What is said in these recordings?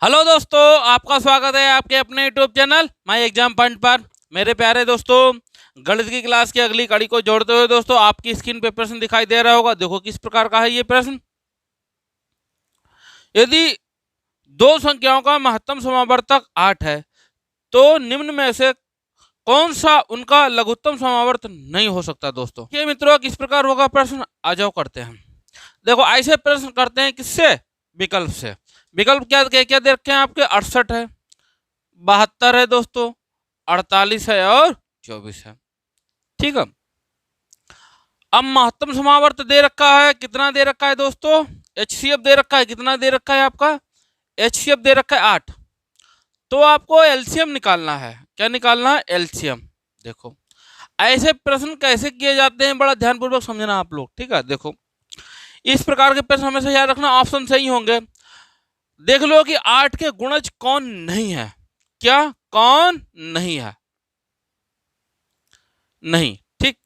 Hello दोस्तों, आपका स्वागत है आपके अपने YouTube channel my exam point पर। मेरे प्यारे दोस्तों, गणित की क्लास की अगली कड़ी को जोड़ते हुए दोस्तों आपकी स्क्रीन पे प्रश्न दिखाई दे रहा होगा। देखो किस प्रकार का है ये प्रश्न। यदि दो संख्याओं का महत्तम समावर्तक 8 है तो निम्न में से कौन सा उनका लघुत्तम समावर्त नहीं हो सकता। दोस्तों ये मित्रों किस प्रकार होगा प्रश्न, आ जाओ करते हैं। देखो ऐसे प्रश्न करते हैं किससे, विकल्प से। विकल्प क्या क्या क्या दे रखे हैं आपके, 68 है, 72 है दोस्तों, 48 है और 24 है। ठीक है। अब महत्तम समावर्त दे रखा है, कितना दे रखा है दोस्तों, एचसीएफ दे रखा है। कितना दे रखा है आपका, एचसीएफ दे रखा है 8। तो आपको एलसीएम निकालना है। क्या निकालना है, एलसीएम। देखो ऐसे प्रश्न कैसे किए जाते हैं, बड़ा ध्यानपूर्वक समझना आप लोग। ठीक है, देखो इस प्रकार के प्रश्न हमेशा याद रखना, ऑप्शन सही होंगे। देख लो कि 8 के गुणज कौन नहीं है। क्या कौन नहीं है, नहीं। ठीक,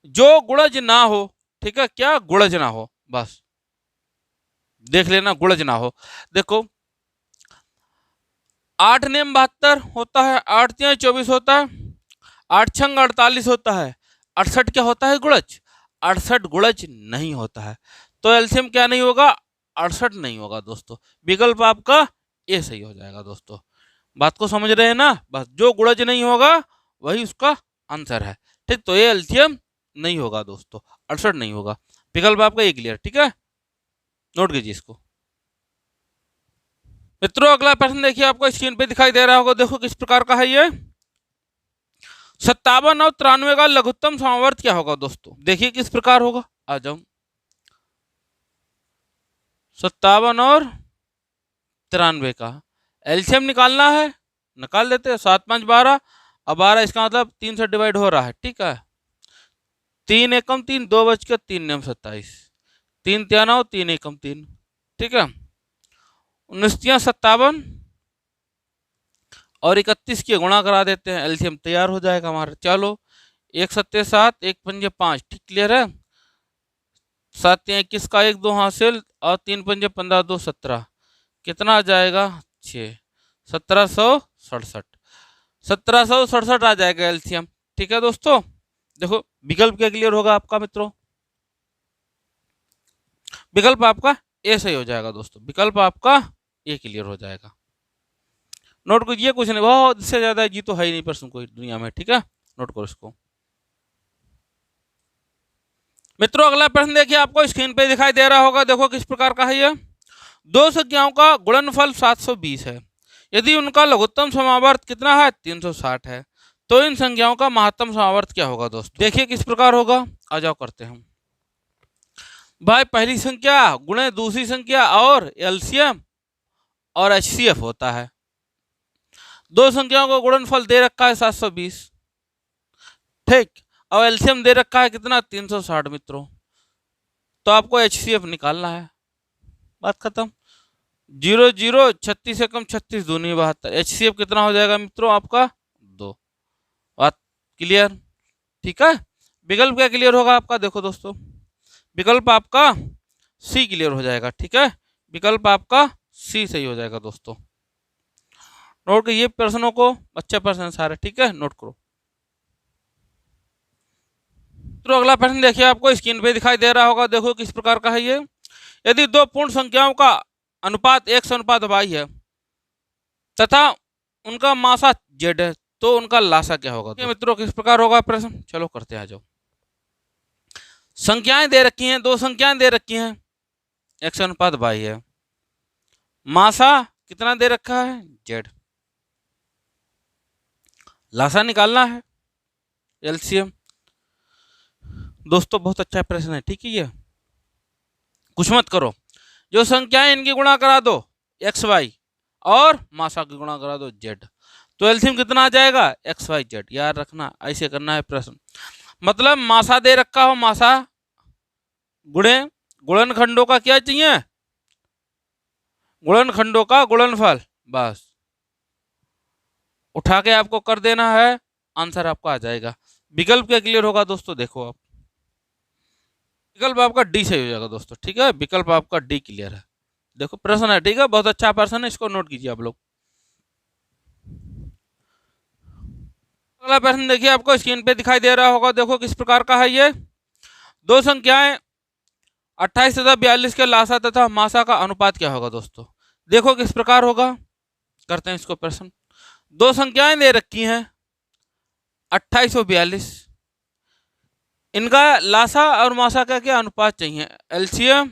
जो गुणज ना हो। ठीक है, क्या गुणज ना हो, बस देख लेना, गुणज ना हो। देखो 8 नेम 72 होता है, 8 तिया 24 होता है, 8 छंग 48 होता है, 68 क्या होता है, गुणज। 68 गुणज नहीं होता है, तो एलसीएम क्या नहीं होगा, 68 नहीं होगा दोस्तों। विकल्प आपका ये सही हो जाएगा दोस्तों। बात को समझ रहे हैं ना, बस जो गुणज नहीं होगा वही उसका आंसर है। ठीक, तो ये एलसीएम नहीं होगा दोस्तों, 68 नहीं होगा। विकल्प आपका ये क्लियर। ठीक है, नोट कीजिए इसको। मित्रों अगला प्रश्न देखिए, आपको स्क्रीन पे दिखाई दे रहा होगा। देखो किस प्रकार का है ये। 57 और 93 का लघुत्तम समावर्त क्या होगा दोस्तों, देखिए किस प्रकार होगा। आ जाओ, 57 और 93 का एलसीएम निकालना है, निकाल देते हैं। 7 5 12, अब 12 इसका मतलब 3 से डिवाइड हो रहा है। ठीक है, 3 एकम 3, 2 बज के 3 नियम 27, 3 त्या 9, 3 एकम 3। ठीक है, 19 तिया 57 और 31 की गुणा करा देते हैं, एलसीएम तैयार हो जाएगा हमारा। चलो, 1 7 7, 1 पंजे 5। ठीक, क्लियर है। 7 तिया 21 का 1 2 हासिल और 3 पंजे 15 2 17, कितना आ जाएगा 6, 1767। 1767 आ जाएगा एलसीएम। ठीक है दोस्तों, देखो विकल्प क्या क्लियर होगा आपका मित्रों, विकल्प आपका ए सही हो जाएगा दोस्तों। विकल्प आपका ए क्लियर हो जाएगा। नोट कीजिए, कुछ नहीं, बहुत से ज्यादा जी तो है ही नहीं प्रश्न कोई दुनिया में। ठीक है, नोट करो इसको। मित्रों अगला प्रश्न देखिए, आपको स्क्रीन पे दिखाई दे रहा होगा। देखो किस प्रकार का है यह। दो संख्याओं का गुणनफल 720 है, यदि उनका लघुत्तम समावर्त कितना है, 360 है, तो इन संख्याओं का महत्तम समावर्त क्या होगा दोस्तों। देखिए किस प्रकार होगा, आ जाओ करते हैं भाई। पहली संख्या गुणे दूसरी संख्या और एलसीएम और एचसीएफ होता है। दो संख्याओं का गुणनफल दे रखा है 720। ठीक, और एलसीएम दे रखा है कितना, 360 मित्रों। तो आपको एचसीएफ निकालना है, बात खत्म। 0 0, 36 से कम 36 दूनी 72, एचसीएफ कितना हो जाएगा मित्रों आपका 2। बात क्लियर। ठीक है, विकल्प क्या क्लियर होगा आपका, देखो दोस्तों विकल्प आपका सी क्लियर हो जाएगा। ठीक है, विकल्प आपका सी सही हो जाएगा दोस्तों। नोट करिए प्रश्नों को, अच्छे प्रश्न सारे। ठीक है, नोट करो। तो अगला प्रश्न देखिए, आपको स्क्रीन पे दिखाई दे रहा होगा। देखो किस प्रकार का है ये। यदि दो पूर्ण संख्याओं का अनुपात x अनुपात y है तथा उनका मासा z है, तो उनका लासा क्या होगा। तो मित्रों किस प्रकार होगा प्रश्न, चलो करते हैं। आ जाओ, संख्याएं दे रखी हैं, दो संख्याएं दे रखी हैं, x अनुपात y है, मासा कितना दे रखा है, z। लासा निकालना है, एलसीएम। दोस्तों बहुत अच्छा प्रश्न है। ठीक है, ये कुछ मत करो, जो संख्याएं इनकी गुणा करा दो एक्स वाई और मासा की गुणा करा दो जेड, तो एलसीएम कितना आ जाएगा, एक्स वाई जेड। याद रखना, ऐसे करना है प्रश्न। मतलब मासा दे रखा हो, मासा गुणे गुणनखंडों का क्या चाहिए, गुणनखंडों का गुणनफल, बस उठा के आपको कर देना है, आंसर आपका आ जाएगा। विकल्प क्या क्लियर होगा दोस्तों, देखो आप विकल्प आपका डी सही हो जाएगा दोस्तों। ठीक है, विकल्प आपका डी क्लियर है। देखो प्रश्न है, ठीक है, बहुत अच्छा प्रश्न है, इसको नोट कीजिए आप लोग। अगला प्रश्न देखिए, आपको स्क्रीन पे दिखाई दे रहा होगा, देखो किस प्रकार का है ये। दो संख्याएं 28 तथा 42 के लासा तथा मासा का अनुपात क्या होगा दोस्तों। देखो किस प्रकार होगा, करते हैं इसको प्रश्न। दो संख्याएं दे रखी हैं 28 और 42, इनका लासा और मासा का क्या अनुपात चाहिए, एलसीएम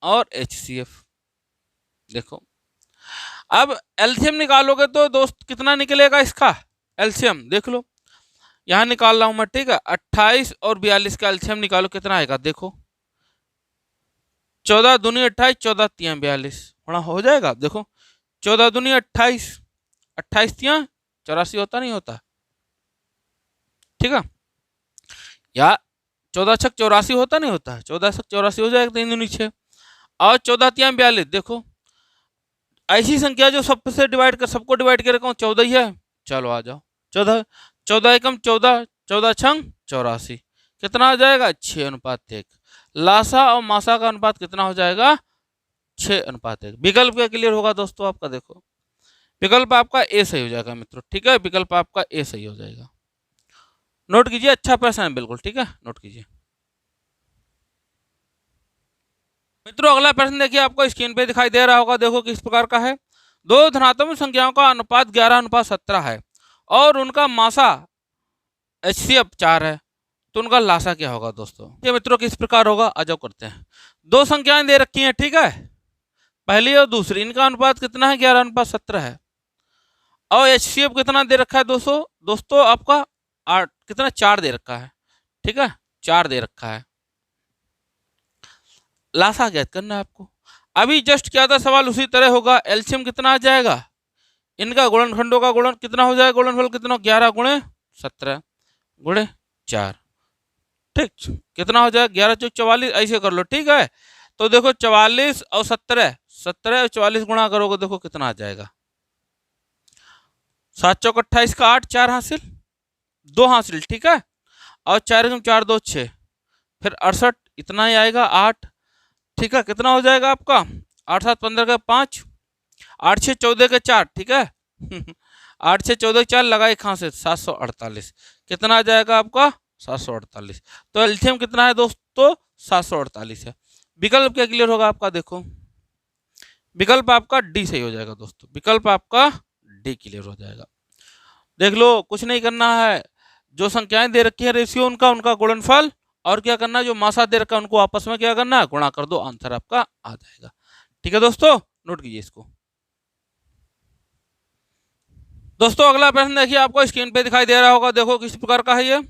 और एचसीएफ। देखो अब एलसीएम निकालोगे तो दोस्त कितना निकलेगा इसका एलसीएम, देख लो यहां निकाल रहा हूं मैं, ठीक है। 28 और 42 का एलसीएम निकालो, कितना आएगा, देखो 14 दूनी 28, 14 तिया 42, थोड़ा हो जाएगा। देखो 14 दूनी 28, 28 तिया 84 होता नहीं होता, ठीक है, या 14 छक 84 होता नहीं होता, 14 छक 84 हो जाएगा, 3 दूनी 6 और 14 तिया 42। देखो ऐसी संख्या जो सबसे डिवाइड कर, सबको डिवाइड कर 14 ही है, चलो आ जाओ 14, 14 एकम 14, 14 छंग 84, कितना हो जाएगा 6:1। लासा और मासा का अनुपात कितना हो जाएगा 6:1। विकल्प क्या क्लियर होगा दोस्तों आपका, देखो विकल्प आपका ए सही हो जाएगा मित्रों, ठीक है, विकल्प आपका ए सही हो जाएगा। नोट कीजिए, अच्छा प्रश्न है बिल्कुल, ठीक है, नोट कीजिए मित्रों। अगला प्रश्न देखिए, आपको स्क्रीन पे दिखाई दे रहा होगा, देखो किस प्रकार का है। दो धनात्मक संख्याओं का अनुपात 11:17 है और उनका मासा एचसीएफ 4 है, तो उनका लासा क्या होगा दोस्तों। ये मित्रों किस प्रकार होगा, आ जाओ करते हैं। दो संख्याएं दे रखी हैं, ठीक है, पहली और दूसरी, इनका अनुपात कितना है 11:17 है और एचसीएफ कितना दे रखा है दोस्तों आपका 8 कितना 4 दे रखा है, ठीक है, 4 दे रखा है। लासा ज्ञात करना है आपको। अभी जस्ट क्या था सवाल, उसी तरह होगा। एलसीएम कितना आ जाएगा, इनका गुणनखंडों का गुणन कितना हो जाएगा, गुणनफल कितना 11 गुणे 17 गुणे 4, ठीक, कितना हो जाएगा 11 चौक 44, ऐसे कर लो, ठीक है। तो देखो 44 और 17, 17 और 44 गुणा करोगे, देखो कितना आ जाएगा 7 चौक 28 का 8, 4 हासिल 2 हासिल, ठीक है, और 4 4 2 6, फिर 68, इतना ही आएगा 8, ठीक है, कितना हो जाएगा आपका 8 7 15 का 5, 8 6 14 के 4, ठीक है 8 6 14 4 लगाए कहाँ से 748, कितना आ जाएगा आपका 748। तो एलसीएम कितना है दोस्तों 748 है। विकल्प क्या क्लियर होगा आपका, देखो विकल्प आपका डी सही हो जाएगा दोस्तों, विकल्प आपका डी क्लियर हो जाएगा। देख लो कुछ नहीं करना है, जो संख्याएं दे रखी है रेशियो उनका गुणनफल, और क्या करना है जो मासा दे रखा है उनको आपस में क्या करना है गुणा कर दो, आंसर आपका आ जाएगा, ठीक है दोस्तों, नोट कीजिए इसको। दोस्तों अगला प्रश्न देखिए, आपको स्क्रीन पे दिखाई दे रहा होगा, देखो किस प्रकार का है ये।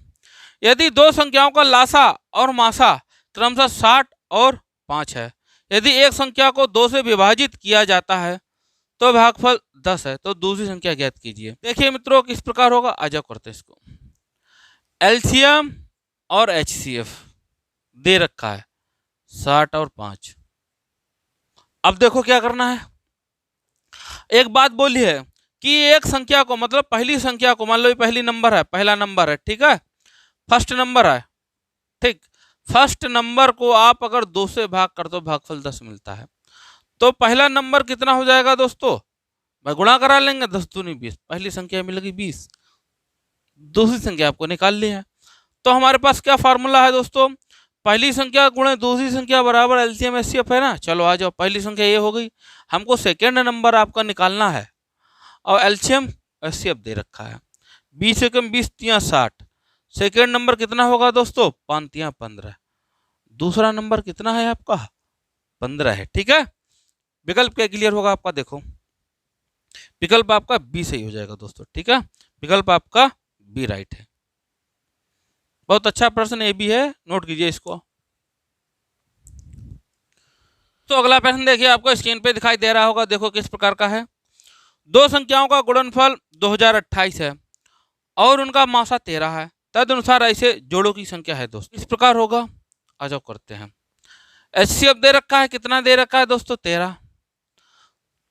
यदि दो संख्याओं का लासा और मासा क्रमशः 60 और 5 है, यदि एक संख्या को 2 से विभाजित किया जाता है तो भागफल 10 है, तो दूसरी संख्या ज्ञात कीजिए। देखिए मित्रों किस प्रकार होगा, आ जाओ करते हैं इसको। एलसीएम और एचसीएफ दे रखा है 60 और 5। अब देखो क्या करना है, एक बात बोली है कि एक संख्या को, मतलब पहली संख्या को, मान लो ये पहली नंबर है, पहला नंबर है, ठीक है, फर्स्ट नंबर है, ठीक, फर्स्ट नंबर को आप अगर 2 से भाग कर दो भागफल 10 मिलता है, तो पहला नंबर कितना हो जाएगा दोस्तों, भाई गुणा करा लेंगे, 10 दूनी 20, पहली संख्या मिलेगी 20, दूसरी संख्या आपको निकाल ली है। तो हमारे पास क्या फार्मूला है दोस्तों, पहली संख्या गुणे दूसरी संख्या बराबर एलसीएम एचसीएफ है ना। चलो आ जाओ, पहली संख्या ये हो गई, हमको सेकेंड नंबर आपका निकालना है और एलसीएम एचसीएफ दे रखा है, 20 एकम 20 तिया 60, सेकेंड नंबर कितना होगा दोस्तों 5 तिया 15, दूसरा नंबर कितना है आपका 15 है, ठीक है। विकल्प क्या क्लियर होगा आपका, देखो विकल्प आपका बी सही हो जाएगा दोस्तों, ठीक है, विकल्प आपका बी राइट है। बहुत अच्छा प्रश्न ये भी है, नोट कीजिए इसको। तो अगला प्रश्न देखिए, आपको स्क्रीन पे दिखाई दे रहा होगा, देखो किस प्रकार का है। दो संख्याओं का गुणनफल 2028 है और उनका मासा 13 है, तदनुसार ऐसे जोड़ों की संख्या है दोस्तों, इस प्रकार होगा, आ जाओ करते हैं। एचसीएफ दे रखा है, कितना दे रखा है दोस्तों 13,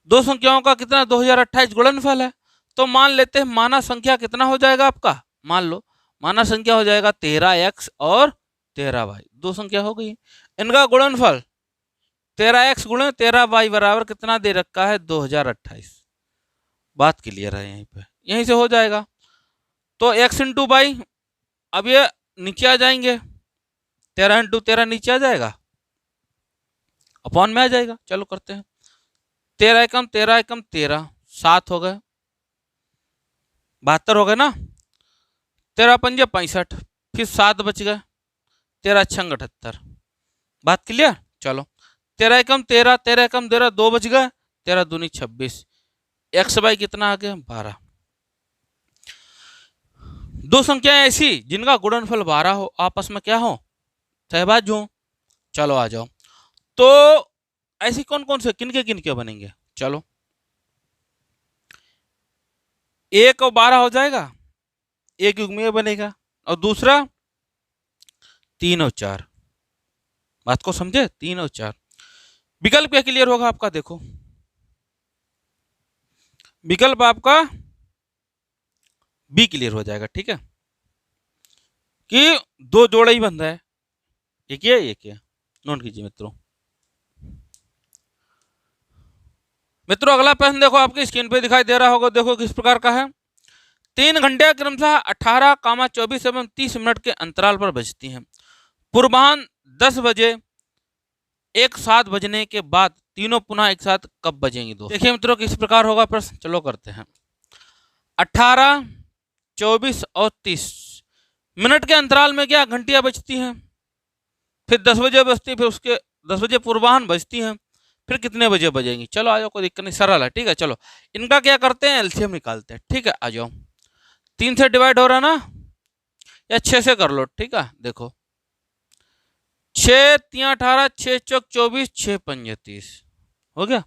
दो संख्याओं का कितना 2028 गुणनफल है, तो मान लेते हैं माना संख्या कितना हो जाएगा आपका, मान लो माना संख्या हो जाएगा 13x और 13y, दो संख्या हो गई, इनका गुणनफल 13x गुणे 13y बराबर कितना दे रखा है 2028। बात क्लियर है यहीं पे, यहीं से हो जाएगा। तो x इंटू वाई, अब ये नीचे आ जाएंगे, 13 इंटू 13 नीचे आ जाएगा, अपॉन में आ जाएगा। चलो करते हैं, 13 एकम 13 एकम 13, 7 हो गए, 72 हो गए ना, 13 पंजे 65, फिर 7 बच गए, 13 छंग 78। बात क्लियर। चलो 13 एकम 13, 13 एकम 13, 2 बच गए, 13 दूनी 26, एक्स बाई कितना आ गया 12। दो संख्याएं ऐसी जिनका गुणनफल 12 हो, आपस में क्या हो, सहभाज्य हो। चलो आ जाओ, तो ऐसी कौन कौन से किनके बनेंगे। चलो 1 और 12 हो जाएगा, एक युग्मीय बनेगा, और दूसरा 3 और 4। बात को समझे, 3 और 4। विकल्प क्या क्लियर होगा आपका, देखो विकल्प आपका बी क्लियर हो जाएगा। ठीक है, कि दो जोड़ा ही बंधा है, एक ये एक ये, नोट कीजिए मित्रों। मित्रों अगला प्रश्न देखो, आपकी स्क्रीन पे दिखाई दे रहा होगा, देखो किस प्रकार का है। 3 घंटे क्रमशः 18, 24 एवं 30 मिनट के अंतराल पर बजती हैं। पूर्वाह्न 10 बजे, एक 7 बजने के बाद तीनों पुनः एक साथ कब बजेंगी दोस्तों। देखिए मित्रों किस प्रकार होगा प्रश्न, चलो करते हैं। 18, 24 और 30 मिनट के अंतराल में क्या घंटियां बजती हैं, फिर 10 बजे बजती हैं, फिर उसके 10 बजे पूर्वाह्न बजती हैं, फिर कितने बजे बजेंगी। चलो आ जाओ, कोई दिक्कत नहीं, सरल है। ठीक है, चलो इनका क्या करते हैं, एलसीएम निकालते हैं। ठीक है, आ जाओ। 3 से डिवाइड हो रहा ना, या 6 से कर लो। ठीक है, देखो 6 3 18, 6 चौक 24, 6 पंजे 30 हो गया।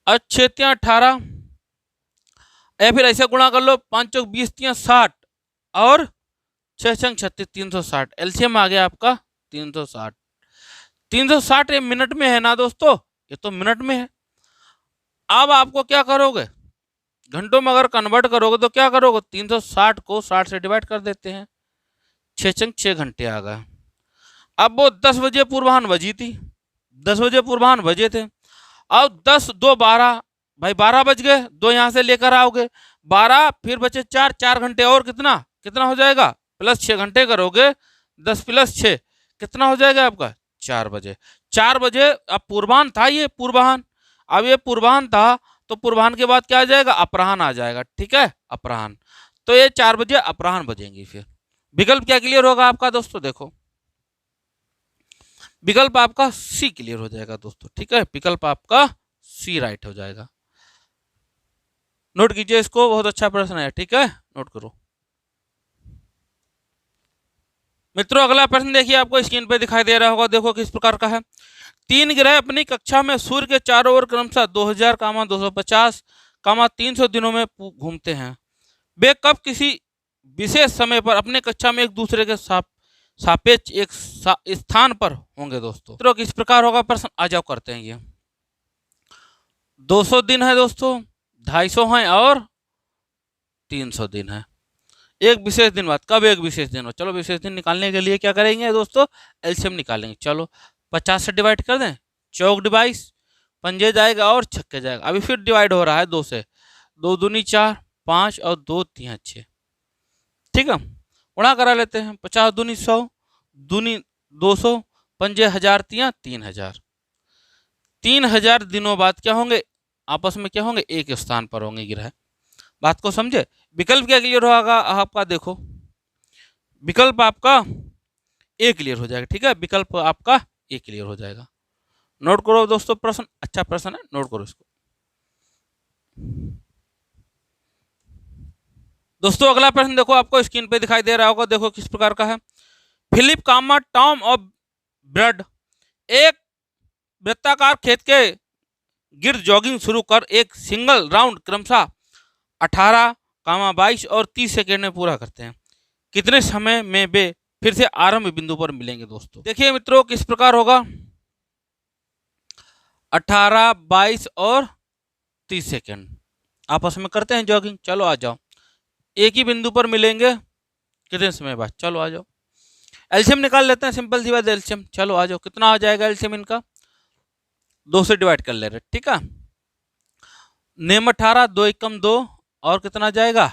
और 6 3 18, या फिर ऐसे गुणा कर लो, 5 चौक 20 3 60, और 6 छंग 36, 360। एलसीएम आ गया आपका 360। 360 ये मिनट में है ना दोस्तों, ये तो मिनट में है। अब आपको क्या करोगे, घंटों में अगर कन्वर्ट करोगे तो क्या करोगे, 360 को 60 से डिवाइड कर देते हैं, 6 चंग 6 घंटे आ गए। अब वो 10 बजे पूर्वाह्न बजी थी, 10 बजे पूर्वाह्न बजे थे। अब 10 2 12, भाई 12 बज गए, 2 यहाँ से लेकर आओगे, 12 फिर बचे 4, 4 घंटे और कितना कितना हो जाएगा, प्लस 6 घंटे करोगे, 10 प्लस 6 कितना हो जाएगा आपका 4 बजे। 4 बजे अब पूर्वाह्न था, ये पूर्वाह्न, अब ये पूर्वाह्न था, तो पूर्वाह्न के बाद क्या आ जाएगा, अपराह्न आ जाएगा। ठीक है, अपराह्न, तो ये 4 बजे अपराह्न बजेंगी। फिर विकल्प क्या क्लियर होगा आपका दोस्तों, देखो विकल्प आपका सी क्लियर हो जाएगा दोस्तों। ठीक है, विकल्प आपका सी राइट हो जाएगा। नोट कीजिए इसको, बहुत अच्छा प्रश्न है। ठीक है, नोट करो मित्रों। अगला प्रश्न देखिए, आपको स्क्रीन पे दिखाई दे रहा होगा, देखो किस प्रकार का है। 3 ग्रह अपनी कक्षा में सूर्य के चारों ओर क्रमशः 2000, 250, 300 दिनों में घूमते हैं। वे कब किसी विशेष समय पर अपने कक्षा में एक दूसरे के सापेक्ष एक स्थान पर होंगे दोस्तों। तो किस प्रकार होगा प्रश्न, आ जाओ करते हैं। ये 200 दिन है दोस्तों, 250 है और 300 दिन है। एक विशेष दिन बाद, कब एक विशेष दिन हो, चलो विशेष दिन निकालने के लिए क्या करेंगे दोस्तों, एलसीएम निकालेंगे। चलो 50 से डिवाइड कर दें, चौक डिवाइस, पंजे जाएगा और छक्के जाएगा। अभी फिर डिवाइड हो रहा है 2 से, 2 दूनी 4, 5 और 2 3 6। ठीक है, गुणा करा लेते हैं, 50 दूनी 100, दूनी 200, पंजे 1000 3000। 3000 दिनों बाद क्या होंगे, आपस में क्या होंगे, एक स्थान पर होंगे ग्रह। बात को समझे। विकल्प क्या क्लियर होगा आपका, देखो विकल्प आपका ए क्लियर हो जाएगा। ठीक है, विकल्प आपका ए क्लियर हो जाएगा। नोट करो दोस्तों, प्रश्न अच्छा प्रश्न है, नोट करो इसको दोस्तों। अगला प्रश्न देखो, आपको स्क्रीन पे दिखाई दे रहा होगा, देखो किस प्रकार का है। फिलिप कामा टॉम और ब्रड एक वृत्ताकार खेत के गिर्द जॉगिंग शुरू कर एक सिंगल राउंड क्रमशः 18, 22 और 30 सेकेंड में पूरा करते हैं। कितने समय में वे फिर से आरंभ बिंदु पर मिलेंगे दोस्तों। देखिए मित्रों किस प्रकार होगा, 18, 22 और 30 सेकेंड आपस में करते हैं जॉगिंग। चलो आ जाओ, एक ही बिंदु पर मिलेंगे कितने समय बाद, चलो आ जाओ एलसीएम निकाल लेते हैं, सिंपल सी बात एलसीएम। चलो आ जाओ, कितना आ जाएगा एलसीएम इनका, 2 से डिवाइड कर ले रहे, ठीक है। नेम 18, 2 एकम 2, और कितना जाएगा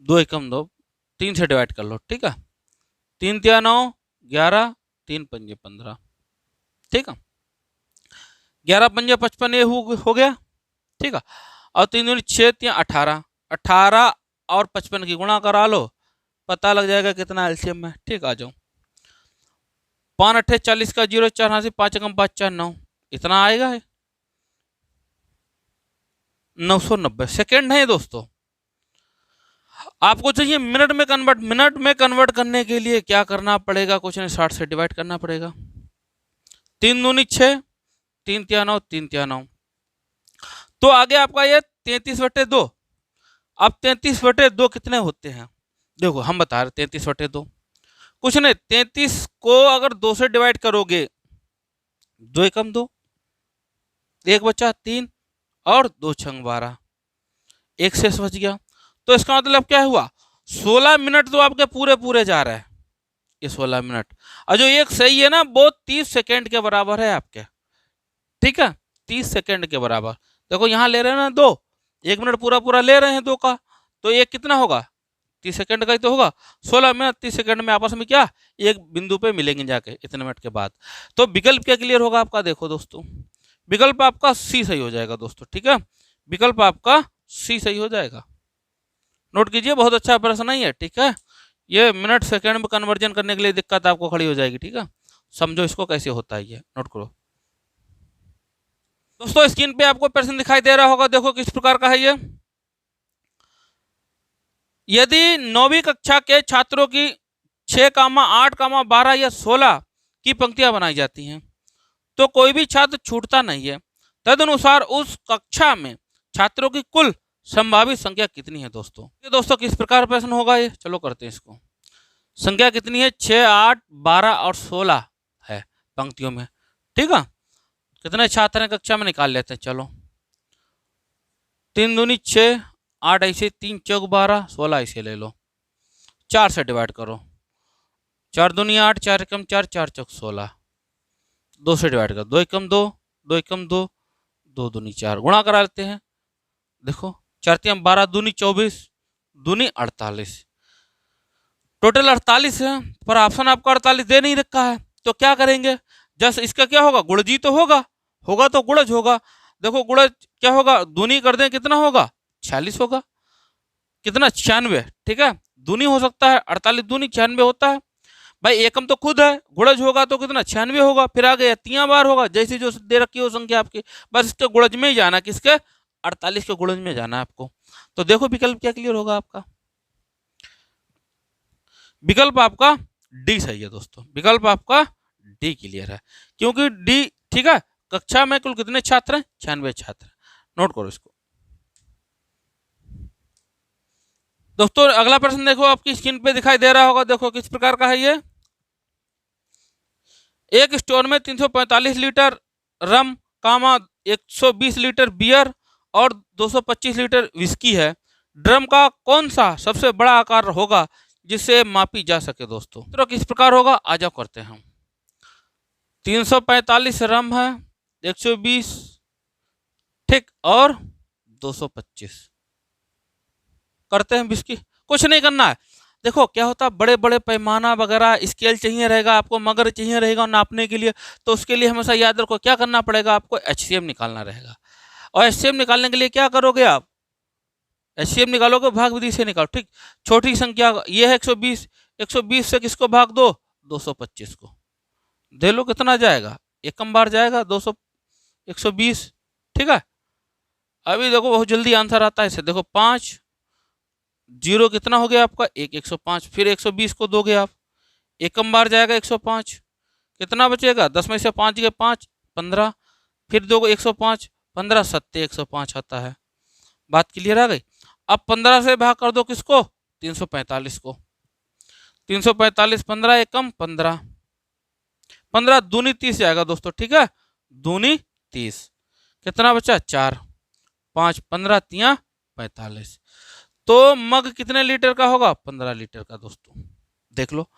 2 एकम 2, 3 से डिवाइड कर लो, ठीक है। 3 तिया 9, 11, 3 पंजे 15, ठीक है। 11 पंजे 55 ये हो गया, ठीक है। और 3 दूनी 6 तिया 18, 18 और 55 की गुणा करा लो, पता लग जाएगा कितना एलसीएम में, ठीक। आ जाओ 5 अट्ठे 40 का 0, 4 हाथ 5 एकम 5 4 9, इतना आएगा 990 सेकेंड है दोस्तों। आपको चाहिए मिनट में कन्वर्ट, मिनट में कन्वर्ट करने के लिए क्या करना पड़ेगा, कुछ नहीं 60 से डिवाइड करना पड़ेगा। 3 दूनी 6, 3 तिया 9, 3 तिया 9, तो आगे आपका ये 33/2। अब 33/2 कितने होते हैं, देखो हम बता रहे 33/2 कुछ नहीं, 33 को अगर 2 से डिवाइड करोगे 2 एकम 2, 1 बचा 3 और 2 छंग 12, 1 शेष बच गया। तो इसका मतलब क्या हुआ, 16 मिनट तो आपके पूरे पूरे जा रहे हैं, ये 16 मिनट। और जो एक सही है ना वो 30 सेकेंड के बराबर है आपके, ठीक है, 30 सेकेंड के बराबर। देखो यहाँ ले रहे हैं ना 2, 1 मिनट पूरा पूरा ले रहे हैं 2 का, तो एक कितना होगा 30 सेकंड का ही तो होगा। 16 मिनट 30 सेकंड में आपस में क्या एक बिंदु पे मिलेंगे जाके इतने मिनट के बाद। तो विकल्प क्या क्लियर होगा आपका, देखो दोस्तों विकल्प आपका सी सही हो जाएगा दोस्तों, ठीक है, विकल्प आपका सी सही हो जाएगा। नोट कीजिए, बहुत अच्छा प्रश्न नहीं है, ठीक है। ये मिनट सेकंड में कन्वर्जन करने के लिए दिक्कत आपको खड़ी हो जाएगी, ठीक है, समझो इसको कैसे होता है, ये नोट करो दोस्तों। स्क्रीन पे आपको प्रश्न दिखाई दे रहा होगा, देखो किस प्रकार का है ये। यदि 9वीं कक्षा के छात्रों की 6, 8, 12 या 16 की पंक्तियां बनाई जाती हैं तो कोई भी छात्र छूटता नहीं है, तदनुसार उस कक्षा में छात्रों की कुल संभावित संख्या कितनी है दोस्तों। ये दोस्तों किस प्रकार प्रश्न होगा ये, चलो करते हैं इसको। संख्या कितनी है, 6, 8, 12 और 16 है पंक्तियों में, ठीक है। कितने छात्र हैं कक्षा में निकाल लेते हैं, चलो 3 दूनी 6, 8 ऐसे, 3 चौक 12, 16 ऐसे ले लो, 4 से डिवाइड करो, 4 दूनी 8, 4 एकम 4, 4 चौक 16, 2 से डिवाइड करो, 2 एकम 2, 2 एकम 2, 2 दूनी 4, गुणा करा लेते हैं। देखो 4 तियां 12, दूनी 24, दूनी 48, टोटल 48 है, पर ऑप्शन आपको 48 दे नहीं रखा है, तो क्या करेंगे, जस्ट इसका क्या होगा, गुणजी तो होगा, होगा तो गुणज होगा। देखो गुणज क्या होगा, दूनी कर दें कितना होगा 46 होगा, कितना 96, ठीक है, दूनी हो सकता है, 48 दूनी 96 होता है भाई, एकम तो खुद है, गुणज होगा तो कितना 96 होगा, फिर आगे 3 बार होगा, जैसी जो दे रखी हो संख्या आपकी, बस इसके गुणज में ही जाना, किसके 48 के गुणज में जाना है आपको। तो देखो विकल्प क्या क्लियर होगा आपका, विकल्प आपका डी सही है दोस्तों, विकल्प आपका डी क्लियर है, क्योंकि डी, ठीक है, कक्षा में कुल कितने छात्र हैं 96 छात्र, नोट करो इसको दोस्तों। अगला प्रश्न देखो आपकी स्क्रीन पे दिखाई दे रहा होगा, देखो किस प्रकार का है ये। एक स्टोर में 345 लीटर रम, 120 लीटर बियर और 225 लीटर विस्की है, ड्रम का कौन सा सबसे बड़ा आकार होगा जिससे मापी जा सके दोस्तों। तो किस प्रकार होगा, आ जाओ करते हैं हम। 345 रम है, 120, ठीक, और 225 करते हैं विस्की, कुछ नहीं करना है। देखो क्या होता है, बड़े बड़े पैमाना वगैरह स्केल चाहिए रहेगा आपको, मगर चाहिए रहेगा नापने के लिए, तो उसके लिए हमेशा याद रखो क्या करना पड़ेगा आपको, एचसीएम निकालना रहेगा। और एचसीएम निकालने के लिए क्या करोगे आप, एचसीएम निकालोगे भाग विधि से निकालो, ठीक। छोटी संख्या ये है 120, 120 से किसको भाग दो 225 को, दे लो कितना जाएगा, एकम बार जाएगा 200, 120, ठीक है। अभी देखो बहुत जल्दी आंसर आता है इसे, देखो 5 जीरो कितना हो गया आपका 1, 105, फिर 120 को दोगे आप, एकम बार जाएगा 105, कितना बचेगा 10 में से 5 गए 5, 15, फिर दोगे 105, 15 सत्ते 105 आता है, बात क्लियर आ गई। अब 15 से भाग कर दो किसको 345 को, 345, 15 एकम 15, 15 दूनी 30 आएगा दोस्तों, ठीक है, दूनी 30, कितना बचा 4, 5, 15 तिया 45, तो मग कितने लीटर का होगा 15 लीटर का दोस्तों, देख लो,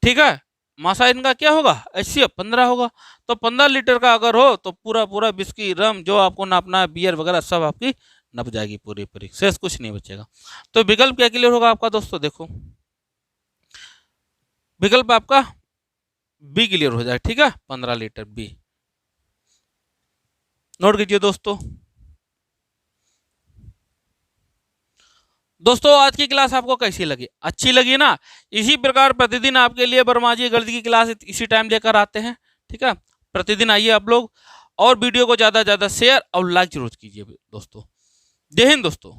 ठीक है। मासा इनका क्या होगा, HCF 15 होगा। तो 15 लीटर का अगर हो तो पूरा पूरा विस्की, रम जो आपको नापना है, बियर वगैरह सब आपकी नप जाएगी पूरी पूरी, शेष कुछ नहीं बचेगा। तो विकल्प क्या क्लियर होगा आपका दोस्तों, देखो विकल्प आपका बी क्लियर हो जाए, ठीक है, 15 लीटर बी। नोट कीजिए दोस्तों। दोस्तों आज की क्लास आपको कैसी लगी, अच्छी लगी ना? इसी प्रकार प्रतिदिन आपके लिए वर्मा जी गणित की क्लास इसी टाइम लेकर आते हैं, ठीक है। प्रतिदिन आइए आप लोग, और वीडियो को ज़्यादा से ज़्यादा शेयर और लाइक जरूर कीजिए दोस्तों। जय हिंद दोस्तों।